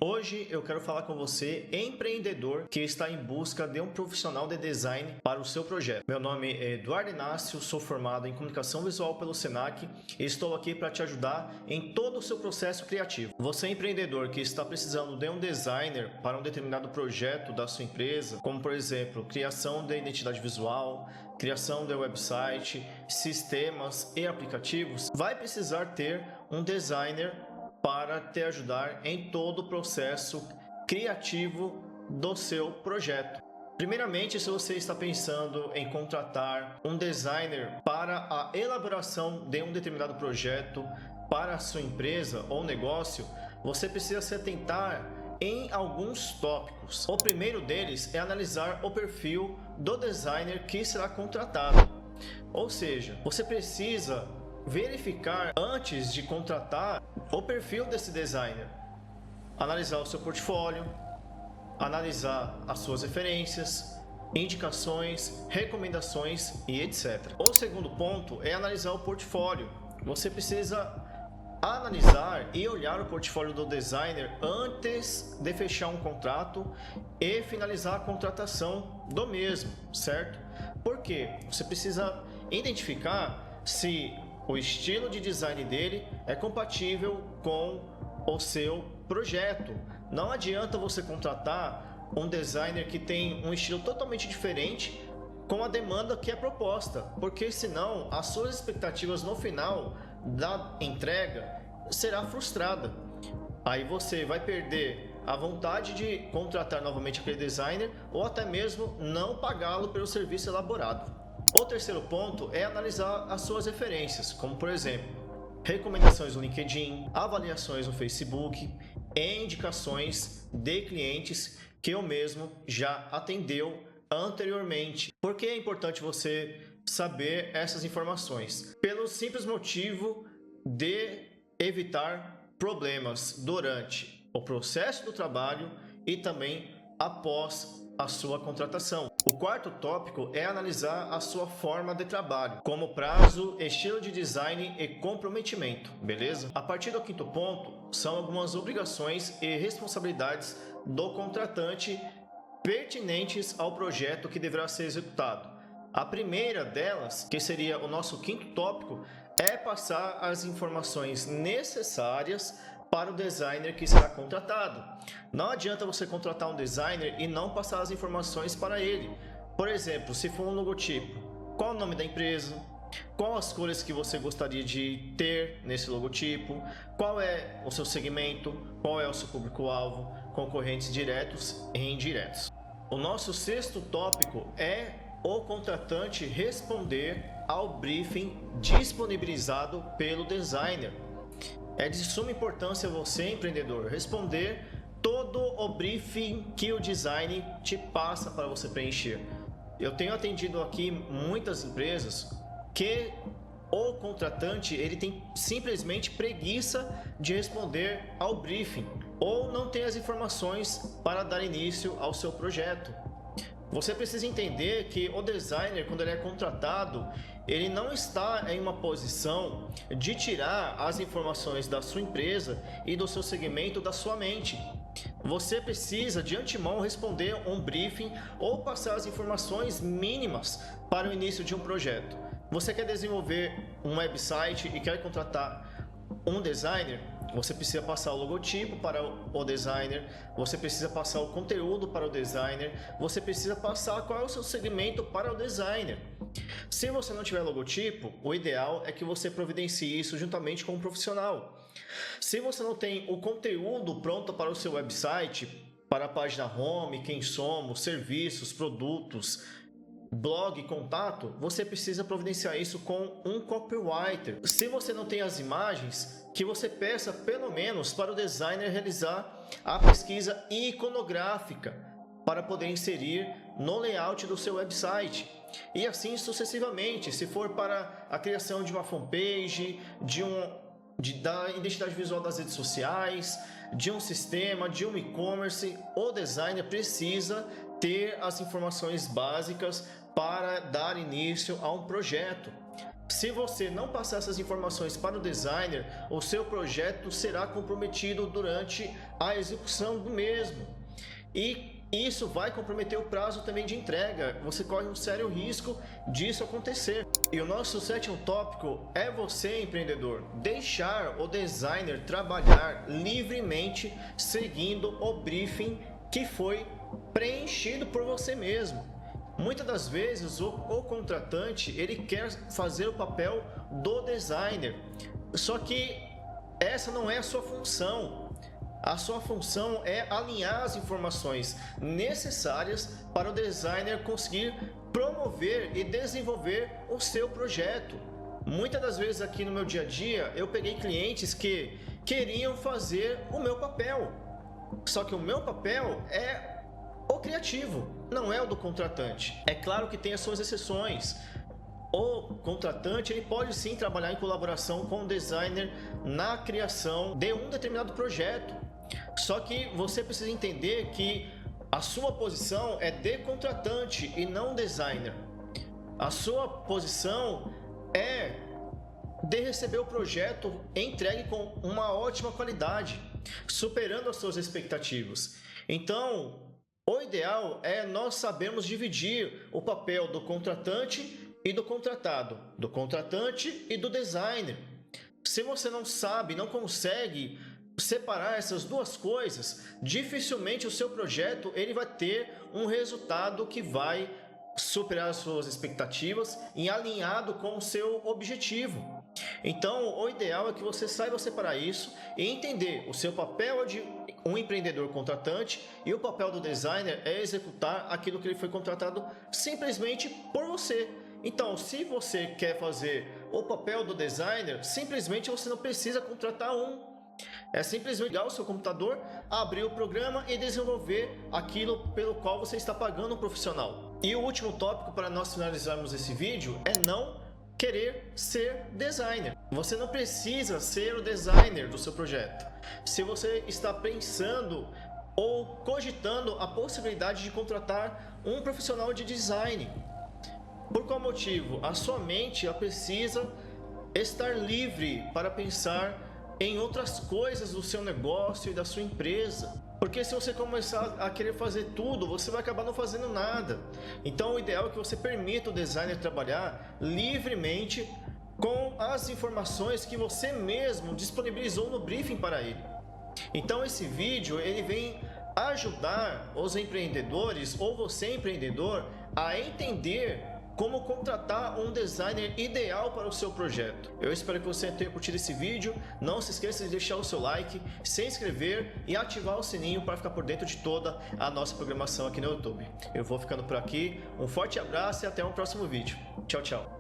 Hoje eu quero falar com você, empreendedor que está em busca de um profissional de design para o seu projeto. Meu nome é Eduardo Inácio, sou formado em comunicação visual pelo Senac e estou aqui para te ajudar em todo o seu processo criativo. Você é empreendedor que está precisando de um designer para um determinado projeto da sua empresa, como por exemplo, criação de identidade visual, criação de website, sistemas e aplicativos, vai precisar ter um designer para te ajudar em todo o processo criativo do seu projeto. Primeiramente, se você está pensando em contratar um designer para a elaboração de um determinado projeto para a sua empresa ou negócio, você precisa se atentar em alguns tópicos. O primeiro deles é analisar o perfil do designer que será contratado. Ou seja, você precisa verificar antes de contratar o perfil desse designer, analisar o seu portfólio, analisar as suas referências, indicações, recomendações e etc. O segundo ponto é analisar o portfólio. Você precisa analisar e olhar o portfólio do designer antes de fechar um contrato e finalizar a contratação do mesmo, certo? Porque você precisa identificar se o estilo de design dele é compatível com o seu projeto. Não adianta você contratar um designer que tem um estilo totalmente diferente com a demanda que é proposta, porque senão as suas expectativas no final da entrega será frustrada. Aí você vai perder a vontade de contratar novamente aquele designer ou até mesmo não pagá-lo pelo serviço elaborado. O terceiro ponto é analisar as suas referências, como por exemplo, recomendações no LinkedIn, avaliações no Facebook e indicações de clientes que eu mesmo já atendeu anteriormente. Por que é importante você saber essas informações? Pelo simples motivo de evitar problemas durante o processo do trabalho e também após a sua contratação. O quarto tópico é analisar a sua forma de trabalho, como prazo, estilo de design e comprometimento, beleza? A partir do quinto ponto, são algumas obrigações e responsabilidades do contratante pertinentes ao projeto que deverá ser executado. A primeira delas, que seria o nosso quinto tópico, é passar as informações necessárias para o designer que será contratado. Não adianta você contratar um designer e não passar as informações para ele. Por exemplo, se for um logotipo, qual o nome da empresa? Qual as cores que você gostaria de ter nesse logotipo? Qual é o seu segmento? Qual é o seu público-alvo? Concorrentes diretos e indiretos. O nosso sexto tópico é o contratante responder ao briefing disponibilizado pelo designer. É de suma importância você, empreendedor, responder todo o briefing que o design te passa para você preencher. Eu tenho atendido aqui muitas empresas que o contratante ele tem simplesmente preguiça de responder ao briefing ou não tem as informações para dar início ao seu projeto. Você precisa entender que o designer, quando ele é contratado, ele não está em uma posição de tirar as informações da sua empresa e do seu segmento da sua mente. Você precisa de antemão responder um briefing ou passar as informações mínimas para o início de um projeto. Você quer desenvolver um website e quer contratar um designer? Você precisa passar o logotipo para o designer, você precisa passar o conteúdo para o designer, você precisa passar qual é o seu segmento para o designer. Se você não tiver logotipo, o ideal é que você providencie isso juntamente com um profissional. Se você não tem o conteúdo pronto para o seu website, para a página home, quem somos, serviços, produtos, blog, contato, você precisa providenciar isso com um copywriter. Se você não tem as imagens, que você peça pelo menos para o designer realizar a pesquisa iconográfica para poder inserir no layout do seu website. E assim sucessivamente, se for para a criação de uma fanpage, da identidade visual das redes sociais, de um sistema, de um e-commerce, o designer precisa ter as informações básicas para dar início a um projeto. Se você não passar essas informações para o designer, o seu projeto será comprometido durante a execução do mesmo. E isso vai comprometer o prazo também de entrega. Você corre um sério risco disso acontecer. E o nosso sétimo tópico é você, empreendedor, deixar o designer trabalhar livremente seguindo o briefing que foi preenchido por você mesmo. Muitas das vezes o contratante ele quer fazer o papel do designer, só que essa não é a sua função. A sua função é alinhar as informações necessárias para o designer conseguir promover e desenvolver o seu projeto. Muitas das vezes aqui no meu dia a dia eu peguei clientes que queriam fazer o meu papel, só que o meu papel é o criativo, não é o do contratante. É claro que tem as suas exceções. O contratante ele pode sim trabalhar em colaboração com o designer na criação de um determinado projeto. Só que você precisa entender que a sua posição é de contratante e não designer. A sua posição é de receber o projeto entregue com uma ótima qualidade, superando as suas expectativas. Então, o ideal é nós sabermos dividir o papel do contratante e do contratado, do contratante e do designer. Se você não sabe, não consegue separar essas duas coisas, dificilmente o seu projeto ele vai ter um resultado que vai superar as suas expectativas e alinhado com o seu objetivo. Então, o ideal é que você saiba separar isso e entender o seu papel de um empreendedor contratante e o papel do designer é executar aquilo que ele foi contratado simplesmente por você. Então, se você quer fazer o papel do designer, simplesmente você não precisa contratar um. É simplesmente ligar o seu computador, abrir o programa e desenvolver aquilo pelo qual você está pagando um profissional. E o último tópico para nós finalizarmos esse vídeo é não querer ser designer. Você não precisa ser o designer do seu projeto. Se você está pensando ou cogitando a possibilidade de contratar um profissional de design, por qual motivo? A sua mente ela precisa estar livre para pensar em outras coisas do seu negócio e da sua empresa. Porque se você começar a querer fazer tudo, você vai acabar não fazendo nada. Então o ideal é que você permita o designer trabalhar livremente com as informações que você mesmo disponibilizou no briefing para ele. Então esse vídeo ele vem ajudar os empreendedores ou você empreendedor a entender como contratar um designer ideal para o seu projeto. Eu espero que você tenha curtido esse vídeo. Não se esqueça de deixar o seu like, se inscrever e ativar o sininho para ficar por dentro de toda a nossa programação aqui no YouTube. Eu vou ficando por aqui. Um forte abraço e até um próximo vídeo. Tchau, tchau.